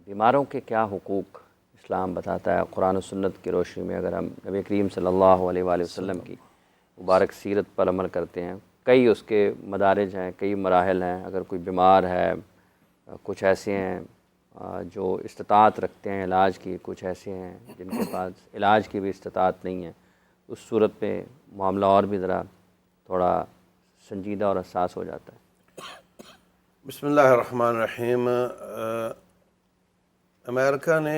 بیماروں کے کیا حقوق اسلام بتاتا ہے قرآن و سنت کی روشنی میں؟ اگر ہم نبی کریم صلی اللہ علیہ وآلہ وسلم کی مبارک سیرت پر عمل کرتے ہیں، کئی اس کے مدارج ہیں، کئی مراحل ہیں۔ اگر کوئی بیمار ہے، کچھ ایسے ہیں جو استطاعت رکھتے ہیں علاج کی، کچھ ایسے ہیں جن کے پاس علاج کی بھی استطاعت نہیں ہے، اس صورت میں معاملہ اور بھی ذرا تھوڑا سنجیدہ اور حساس ہو جاتا ہے۔ بسم اللہ الرحمن الرحیم۔ امریکہ نے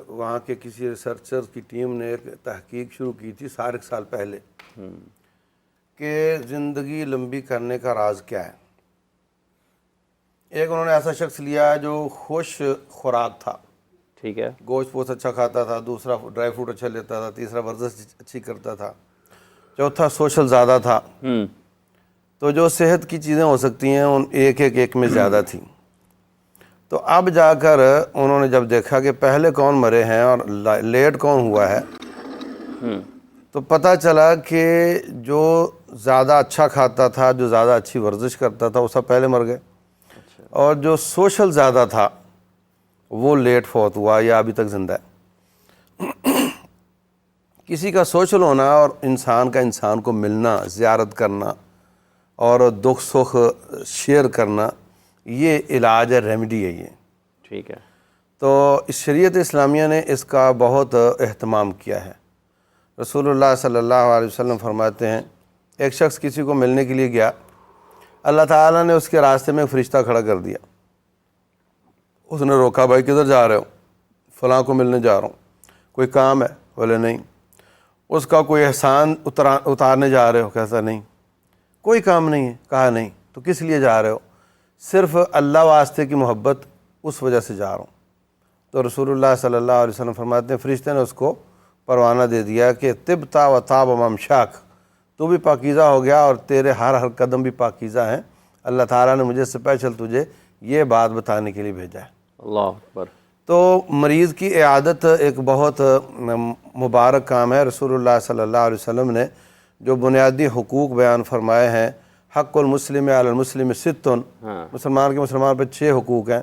وہاں کے کسی ریسرچر کی ٹیم نے ایک تحقیق شروع کی تھی 60 سال پہلے کہ زندگی لمبی کرنے کا راز کیا ہے۔ ایک انہوں نے ایسا شخص لیا جو خوش خوراک تھا، ٹھیک ہے، گوشت پوشت اچھا کھاتا تھا، دوسرا ڈرائی فروٹ اچھا لیتا تھا، تیسرا ورزش اچھی کرتا تھا، چوتھا سوشل زیادہ تھا۔ تو جو صحت کی چیزیں ہو سکتی ہیں ان ایک میں زیادہ تھیں۔ تو اب جا کر انہوں نے جب دیکھا کہ پہلے کون مرے ہیں اور لیٹ کون ہوا ہے، تو پتہ چلا کہ جو زیادہ اچھا کھاتا تھا، جو زیادہ اچھی ورزش کرتا تھا، وہ سب پہلے مر گئے، اور جو سوشل زیادہ تھا وہ لیٹ فوت ہوا یا ابھی تک زندہ ہے۔ کسی کا سوشل ہونا اور انسان کو ملنا، زیارت کرنا اور دکھ سکھ شیئر کرنا، یہ علاج ہے، ریمیڈی ہے یہ، ٹھیک ہے۔ تو اس شریعت اسلامیہ نے اس کا بہت اہتمام کیا ہے۔ رسول اللہ صلی اللہ علیہ وسلم فرماتے ہیں ایک شخص کسی کو ملنے کے لیے گیا، اللہ تعالیٰ نے اس کے راستے میں ایک فرشتہ کھڑا کر دیا۔ اس نے روکا، بھائی کدھر جا رہے ہو؟ فلاں کو ملنے جا رہا ہوں۔ کوئی کام ہے؟ بولے نہیں۔ اس کا کوئی احسان اتارنے جا رہے ہو؟ کہتا نہیں۔ کوئی کام نہیں ہے؟ کہا نہیں۔ تو کس لیے جا رہے ہو؟ صرف اللہ واسطے کی محبت، اس وجہ سے جا رہا ہوں۔ تو رسول اللہ صلی اللہ علیہ وسلم فرماتے ہیں فرشتے نے اس کو پروانہ دے دیا کہ طبتا و طاب ممشاک، تو بھی پاکیزہ ہو گیا اور تیرے ہر قدم بھی پاکیزہ ہیں۔ اللہ تعالیٰ نے مجھے اسپیشل تجھے یہ بات بتانے کے لیے بھیجا ہے۔ اللہ اکبر۔ تو مریض کی عیادت ایک بہت مبارک کام ہے۔ رسول اللہ صلی اللہ علیہ وسلم نے جو بنیادی حقوق بیان فرمائے ہیں، حق المسلم علی المسلم ستن، مسلمان کے مسلمان پہ 6 حقوق ہیں۔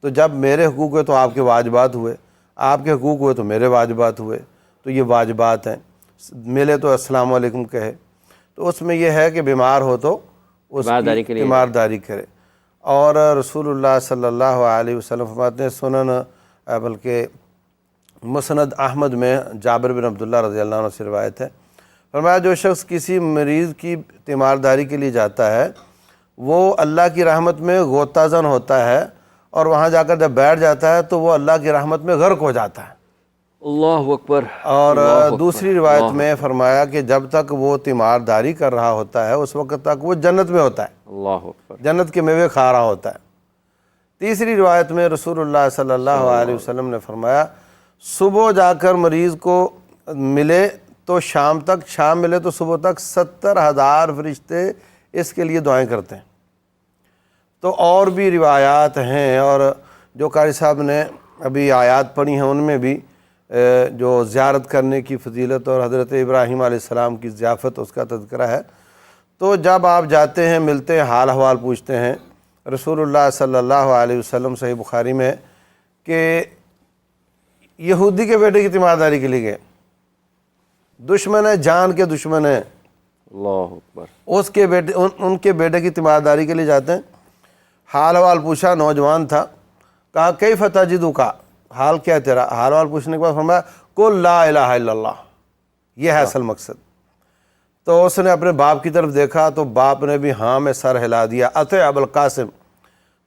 تو جب میرے حقوق ہوئے تو آپ کے واجبات ہوئے، آپ کے حقوق ہوئے تو میرے واجبات ہوئے، تو یہ واجبات ہیں۔ ملے تو السلام علیکم کہے، تو اس میں یہ ہے کہ بیمار ہو تو اس کی تیمارداری کرے۔ اور رسول اللہ صلی اللہ علیہ وسلم فرماتے ہیں سنن بلکہ مسند احمد میں جابر بن عبداللہ رضی اللہ عنہ سے روایت ہے، فرمایا جو شخص کسی مریض کی تیمارداری کے لیے جاتا ہے وہ اللہ کی رحمت میں غوطہ زن ہوتا ہے، اور وہاں جا کر جب بیٹھ جاتا ہے تو وہ اللہ کی رحمت میں غرق ہو جاتا ہے۔ اللہ اکبر۔ اور دوسری روایت میں فرمایا کہ جب تک وہ تیمارداری کر رہا ہوتا ہے اس وقت تک وہ جنت میں ہوتا ہے، اللہ اکبر، جنت کے میوے کھا رہا ہوتا ہے۔ تیسری روایت میں رسول اللہ صلی اللہ علیہ وسلم نے فرمایا صبح جا کر مریض کو ملے تو شام تک، شام ملے تو صبح تک 70,000 فرشتے اس کے لیے دعائیں کرتے ہیں۔ تو اور بھی روایات ہیں، اور جو قاری صاحب نے ابھی آیات پڑھی ہیں ان میں بھی جو زیارت کرنے کی فضیلت اور حضرت ابراہیم علیہ السلام کی ضیافت اس کا تذکرہ ہے۔ تو جب آپ جاتے ہیں، ملتے ہیں، حال احوال پوچھتے ہیں، رسول اللہ صلی اللہ علیہ وسلم صحیح بخاری میں کہ یہودی کے بیٹے کی تیمارداری کے لیے گئے، دشمن ہے، جان کے دشمن ہیں، اللہ اکبر، اس کے بیٹے ان کے بیٹے کی تیمارداری کے لیے جاتے ہیں۔ حال حوال پوچھا، نوجوان تھا، کہا کیف تجدک، حال کیا تیرا؟ حال حوال پوچھنے کے بعد فرمایا قل لا الہ الا اللہ، یہ ہے اصل مقصد۔ تو اس نے اپنے باپ کی طرف دیکھا تو باپ نے بھی ہاں میں سر ہلا دیا، اتے ابو القاسم۔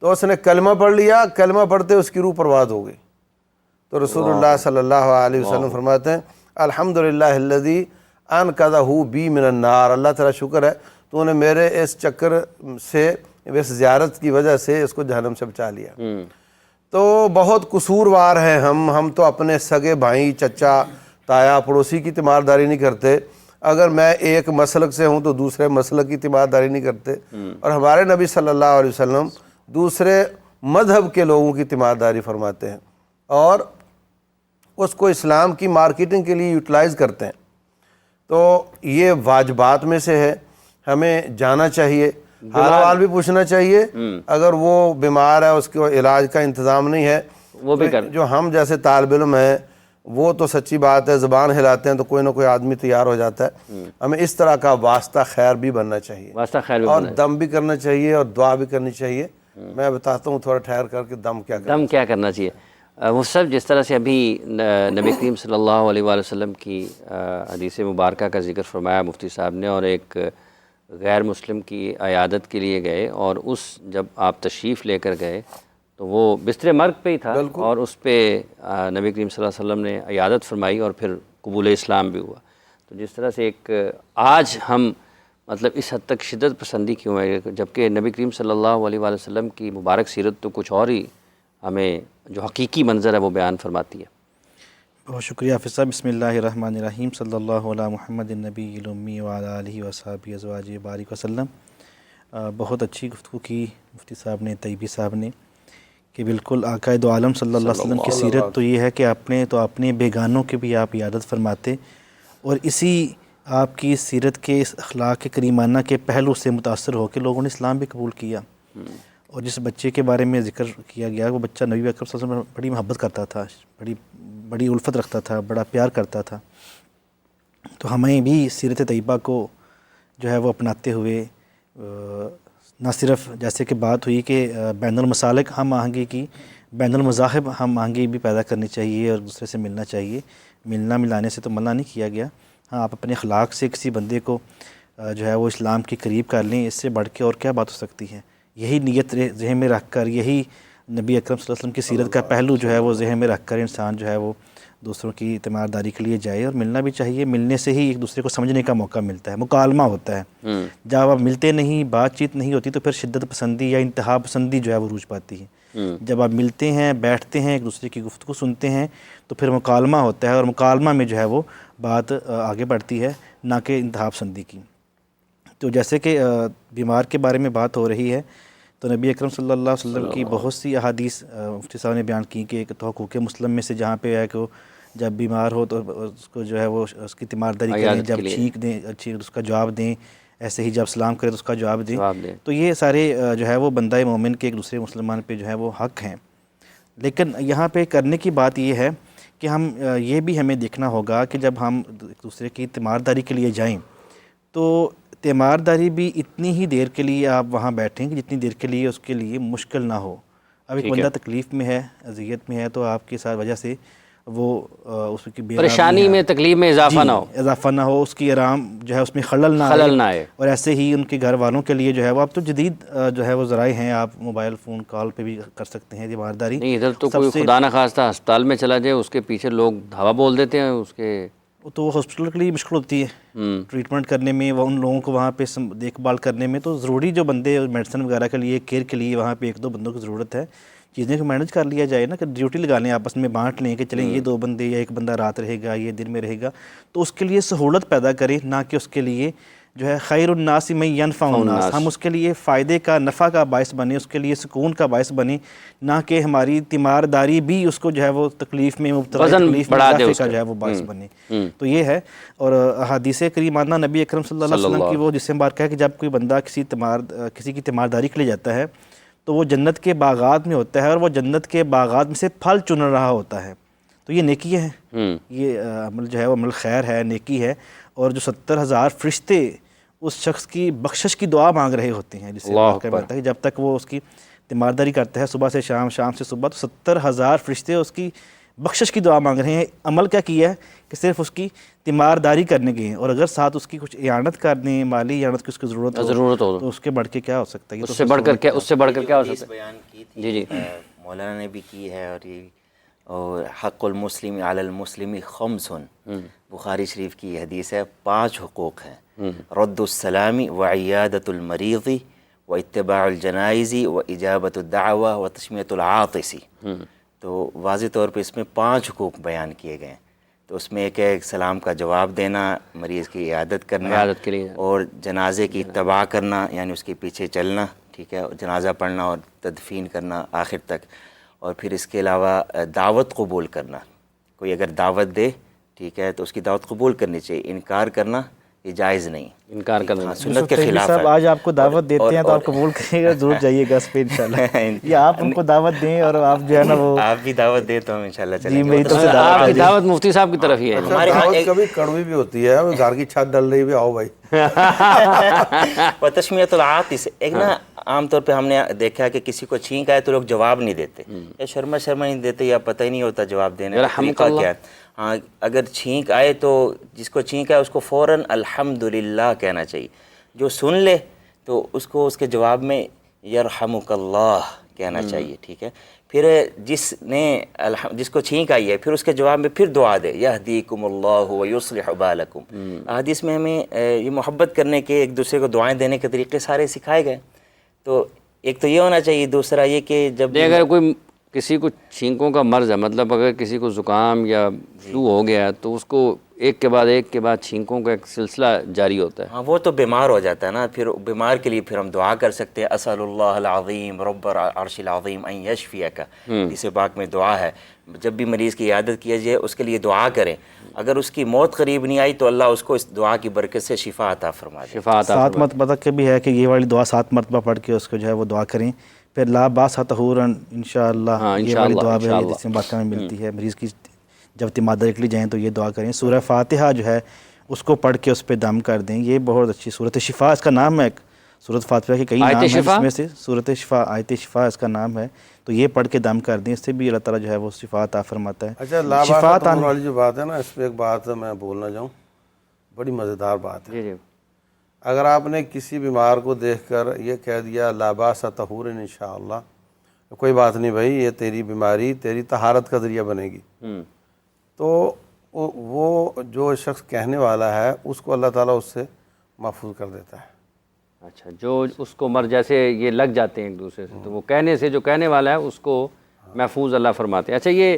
تو اس نے کلمہ پڑھ لیا، کلمہ پڑھتے اس کی روح پرواز ہو گئی۔ تو رسول اللہ صلی اللہ علیہ وسلم فرماتے ہیں الحمدللہ الذی انقذہ بی من النار، اللہ تعالیٰ شکر ہے تو نے میرے اس چکر سے، اس زیارت کی وجہ سے اس کو جہنم سے بچا لیا۔ تو بہت قصوروار ہیں ہم تو اپنے سگے بھائی، چچا، تایا، پڑوسی کی تیمارداری نہیں کرتے۔ اگر میں ایک مسلک سے ہوں تو دوسرے مسلک کی تیمارداری نہیں کرتے، اور ہمارے نبی صلی اللہ علیہ وسلم دوسرے مذہب کے لوگوں کی تیمارداری فرماتے ہیں اور اس کو اسلام کی مارکیٹنگ کے لیے یوٹیلائز کرتے ہیں۔ تو یہ واجبات میں سے ہے، ہمیں جانا چاہیے، حال حوال بھی پوچھنا چاہیے۔ اگر وہ بیمار ہے، اس کو علاج کا انتظام نہیں ہے وہ بھی کر جو ہم جیسے طالب علم ہیں وہ تو سچی بات ہے زبان ہلاتے ہیں تو کوئی نہ کوئی آدمی تیار ہو جاتا ہے. ہمیں اس طرح کا واسطہ خیر بھی بننا چاہیے واسطہ خیر بھی اور بنا ہے. دم بھی کرنا چاہیے اور دعا بھی کرنی چاہیے. میں بتاتا ہوں تھوڑا ٹھہر کر کے دم کیا کرنا دم کیا کرنا چاہیے. وہ سب جس طرح سے ابھی نبی کریم صلی اللہ علیہ وآلہ وسلم کی حدیث مبارکہ کا ذکر فرمایا مفتی صاحب نے، اور ایک غیر مسلم کی عیادت کے لیے گئے، اور جب آپ تشریف لے کر گئے تو وہ بستر مرگ پہ ہی تھا، اور اس پہ نبی کریم صلی اللہ علیہ وسلم نے عیادت فرمائی اور پھر قبول اسلام بھی ہوا. تو جس طرح سے ایک آج ہم مطلب اس حد تک شدت پسندی کیوں ہے، جبکہ نبی کریم صلی اللہ علیہ وآلہ وسلم کی مبارک سیرت تو کچھ اور ہی ہمیں جو حقیقی منظر ہے وہ بیان فرماتی ہے. بہت شکریہ حافظ صاحب. بسم اللہ الرحمن الرحیم. صلی اللہ علیہ محمد النبی الامی وعلی آلہ وصحبہ ازواجہ بارک وسلم. بہت اچھی گفتگو کی مفتی صاحب نے، طیبی صاحب نے، کہ بالکل آقا دو عالم صلی اللہ علیہ وسلم کی سیرت تو یہ ہے کہ اپنے بیگانوں کے بھی آپ عیادت فرماتے، اور اسی آپ کی سیرت کے اس اخلاق کریمانہ کے پہلو سے متاثر ہو کے لوگوں نے اسلام بھی قبول کیا. اور جس بچے کے بارے میں ذکر کیا گیا وہ بچہ نبی اکرم صلی اللہ علیہ وسلم بڑی محبت کرتا تھا، بڑی الفت رکھتا تھا، بڑا پیار کرتا تھا. تو ہمیں بھی سیرت طیبہ کو جو ہے وہ اپناتے ہوئے نہ صرف جیسے کہ بات ہوئی کہ بین المسالک ہم آہنگی کی، بین المذاہب ہم آہنگی بھی پیدا کرنی چاہیے اور دوسرے سے ملنا چاہیے. ملنا ملانے سے تو منع نہیں کیا گیا. ہاں، آپ اپنے اخلاق سے کسی بندے کو جو ہے وہ اسلام کے قریب کر لیں، اس سے بڑھ کے اور کیا بات ہو سکتی ہے. یہی نیت ذہن میں رکھ کر، یہی نبی اکرم صلی اللہ علیہ وسلم کی سیرت کا پہلو جو ہے وہ ذہن میں رکھ کر انسان جو ہے وہ دوسروں کی تیمارداری کے لیے جائے. اور ملنا بھی چاہیے. ملنے سے ہی ایک دوسرے کو سمجھنے کا موقع ملتا ہے، مکالمہ ہوتا ہے. جب آپ ملتے نہیں، بات چیت نہیں ہوتی، تو پھر شدت پسندی یا انتہا پسندی جو ہے وہ عروج پاتی ہے. جب آپ ملتے ہیں، بیٹھتے ہیں، ایک دوسرے کی گفتگو سنتے ہیں، تو پھر مکالمہ ہوتا ہے، اور مکالمہ میں جو ہے وہ بات آگے بڑھتی ہے، نہ کہ انتہا پسندی کی. تو جیسے کہ بیمار کے بارے میں بات ہو رہی ہے، تو نبی اکرم صلی اللہ علیہ وسلم کی بہت سی احادیث مفتی صاحب نے بیان کی کہ ایک تو حقوق مسلم میں سے جہاں پہ ہے کہ جب بیمار ہو تو اس کو جو ہے وہ اس کی تیمارداری کریں، جب چھینک دیں اچھی اس کا جواب دیں، ایسے ہی جب سلام کرے تو اس کا جواب دیں. تو یہ سارے جو ہے وہ بندہ مومن کے ایک دوسرے مسلمان پہ جو ہے وہ حق ہیں. لیکن یہاں پہ کرنے کی بات یہ ہے کہ یہ بھی ہمیں دیکھنا ہوگا کہ جب ہم ایک دوسرے کی تیمارداری کے لیے جائیں تو تیمارداری بھی اتنی ہی دیر کے لیے آپ وہاں بیٹھیں کہ جتنی دیر کے لیے اس کے لیے مشکل نہ ہو. اب ایک بندہ تکلیف میں ہے، اذیت میں ہے، تو آپ کے ساتھ وجہ سے وہ اس کی پریشانی میں، تکلیف میں اضافہ نہ ہو، اس کی آرام جو ہے اس میں خلل نہ آئے. اور ایسے ہی ان کے گھر والوں کے لیے جو ہے وہ اب تو جدید جو ہے وہ ذرائع ہیں، آپ موبائل فون کال پہ بھی کر سکتے ہیں تیمارداری. نہیں، ادھر تو کوئی خدا نہ خواستہ ہسپتال میں چلا جائے، اس کے پیچھے لوگ دھاوا بول دیتے ہیں اس کے، تو وہ ہاسپٹل کے لیے مشکل ہوتی ہے ٹریٹمنٹ کرنے میں، وہ ان لوگوں کو وہاں پہ دیکھ بھال کرنے میں. تو ضروری جو بندے میڈیسن وغیرہ کے لیے، کیئر کے لیے وہاں پہ ایک دو بندوں کی ضرورت ہے. چیزیں کو مینیج کر لیا جائے نا، کہ ڈیوٹی لگا لیں، آپس میں بانٹ لیں کہ چلیں یہ 2 بندے یا ایک بندہ رات رہے گا، یہ دن میں رہے گا. تو اس کے لیے سہولت پیدا کریں، نہ کہ اس کے لیے جو ہے خیر الناس من ینفع الناس، ہم اس کے لیے فائدے کا، نفع کا باعث بنے، اس کے لیے سکون کا باعث بنے، نہ کہ ہماری تیمارداری بھی اس کو جو ہے وہ تکلیف میں مبتلا، تکلیف میں اضافے کا جو ہے وہ باعث بنے. تو یہ ہے. اور احادیث کریمانہ نبی اکرم صلی اللہ علیہ وسلم کی وہ جس سے بات ہے کہ جب کوئی بندہ کسی کی تیمارداری کے لیے جاتا ہے تو وہ جنت کے باغات میں ہوتا ہے، اور وہ جنت کے باغات میں سے پھل چن رہا ہوتا ہے. تو یہ نیکی ہے، یہ عمل جو ہے وہ عمل خیر ہے، نیکی ہے. اور جو 70,000 فرشتے اس شخص کی بخشش کی دعا مانگ رہے ہوتے ہیں، جس سے واقعہ بنتا ہے کہ جب تک وہ اس کی تیمارداری کرتا ہے صبح سے شام، شام سے صبح، تو 70,000 فرشتے اس کی بخشش کی دعا مانگ رہے ہیں. عمل کیا کیا ہے کہ صرف اس کی تیمارداری کرنے کے ہیں، اور اگر ساتھ اس کی کچھ اعانت کر دیں، مالی اعانت کی اس کی ضرورت ہو تو اس کے بڑھ کے کیا ہو سکتا ہے. اس سے بڑھ کر کیا ہو سکتا ہے. بیان کی تھی مولانا نے بھی کی ہے. اور حق المسلم علی المسلم خمس، بخاری شریف کی یہ حدیث ہے. 5 حقوق ہیں: رد السلام و عیادت المریض و اتباع الجنائز و اجابت الدعوہ و تشمیت العاطس. تو واضح طور پہ اس میں 5 حقوق بیان کیے گئے ہیں. تو اس میں ایک ہے سلام کا جواب دینا، مریض کی عیادت کرنا، اور جنازے کی اتباع کرنا، یعنی اس کے پیچھے چلنا، ٹھیک ہے، جنازہ پڑھنا اور تدفین کرنا آخر تک. اور پھر اس کے علاوہ دعوت قبول کرنا. کوئی اگر دعوت دے، ٹھیک ہے، تو اس کی دعوت قبول کرنی چاہیے. انکار کرنا یہ جائز نہیں، انکار کرنا ہاں، نہیں۔ سنت کے تیبی خلاف صاحب ہے۔ آج آپ کو دعوت دیتے ہیں تو آپ قبول کریے گا، ضرور جائیے گا اس پہ انشاءاللہ، یا آپ ان کو دعوت دیں اور آپ جو ہے نا وہ آپ بھی دعوت دیں تو ہم انشاءاللہ چلیں جی گے۔ میری طرف سے آپ کی دعوت دعوت مفتی صاحب کی طرف ہی ہے۔ اچھا ہمارے ہاں دعوت ایک- کبھی کڑوی بھی ہوتی ہے، گھر کی چھت ڈل رہی بھی آؤ بھائی۔ و تشمیت العاطس، ایک نا عام طور پہ ہم نے دیکھا ہے کہ کسی کو چھینک آئے تو لوگ جواب نہیں دیتے، یا شرما نہیں دیتے، یا پتہ ہی نہیں ہوتا جواب دینے کا یرحمک طریقہ اللہ۔ کیا ہے۔ ہاں، اگر چھینک آئے تو جس کو چھینک آئے اس کو فوراً الحمدللہ کہنا چاہیے، جو سن لے تو اس کو اس کے جواب میں یرحمک اللہ کہنا چاہیے، ٹھیک ہے۔ پھر جس کو چھینک آئی ہے پھر اس کے جواب میں پھر دعا دے، یہدیکم اللہ ویصلح بالکم۔ حدیث میں ہمیں یہ محبت کرنے کے، ایک دوسرے کو دعائیں دینے کے طریقے سارے سکھائے گئے۔ تو ایک تو یہ ہونا چاہیے، دوسرا یہ کہ جب نہیں، اگر کوئی کسی کو چھینکوں کا مرض ہے، مطلب اگر کسی کو زکام یا فلو ہو گیا ہے تو اس کو ایک کے بعد چھینکوں کا ایک سلسلہ جاری ہوتا ہے۔ ہاں، وہ تو بیمار ہو جاتا ہے نا، پھر بیمار کے لیے پھر ہم دعا کر سکتے ہیں، اسأل اللہ العظیم رب العرش العظیم ان یشفیک، حدیث پاک میں دعا ہے۔ جب بھی مریض کی عیادت کیا جائے اس کے لیے دعا کریں، اگر اس کی موت قریب نہیں آئی تو اللہ اس کو اس دعا کی برکت سے شفا عطا فرما دے۔ شفا عطا 7 فرمائے۔ مرتبہ تک بھی ہے کہ یہ والی دعا 7 مرتبہ پڑھ کے اس کو جو ہے وہ دعا کریں، پھر لا باس طہورا انشاءاللہ، ہاں، یہ والی انشاءاللہ، دعا بھی انشاءاللہ۔ جس میں باقی میں ملتی ہے، مریض کی جب تیمارداری کے لیے جائیں تو یہ دعا کریں۔ سورہ فاتحہ جو ہے اس کو پڑھ کے اس پہ دم کر دیں، یہ بہت اچھی صورت شفا اس کا نام ہے۔ صورت فاتحہ کے کئی آیت نام ہیں، شفا؟ جس میں سے صورت شفا، آیت شفا اس کا نام ہے، تو یہ پڑھ کے دم کر دیں، اس سے بھی اللہ تعالیٰ جو ہے وہ شفا عطا فرماتا ہے۔ اچھا لاباس طہور والی جو بات ہے نا، اس پہ ایک بات میں بولنا چاہوں، بڑی مزیدار بات ہے۔ جی جی۔ اگر آپ نے کسی بیمار کو دیکھ کر یہ کہہ دیا لاباس طہور انشاءاللہ، کوئی بات نہیں بھائی، یہ تیری بیماری تیری طہارت کا ذریعہ بنے گی، تو وہ جو شخص کہنے والا ہے اس کو اللہ تعالیٰ اس سے محفوظ کر دیتا ہے۔ اچھا، جو اس کو جیسے یہ لگ جاتے ہیں ایک دوسرے سے، تو وہ کہنے سے جو کہنے والا ہے اس کو محفوظ اللہ فرماتے ہیں۔ اچھا، یہ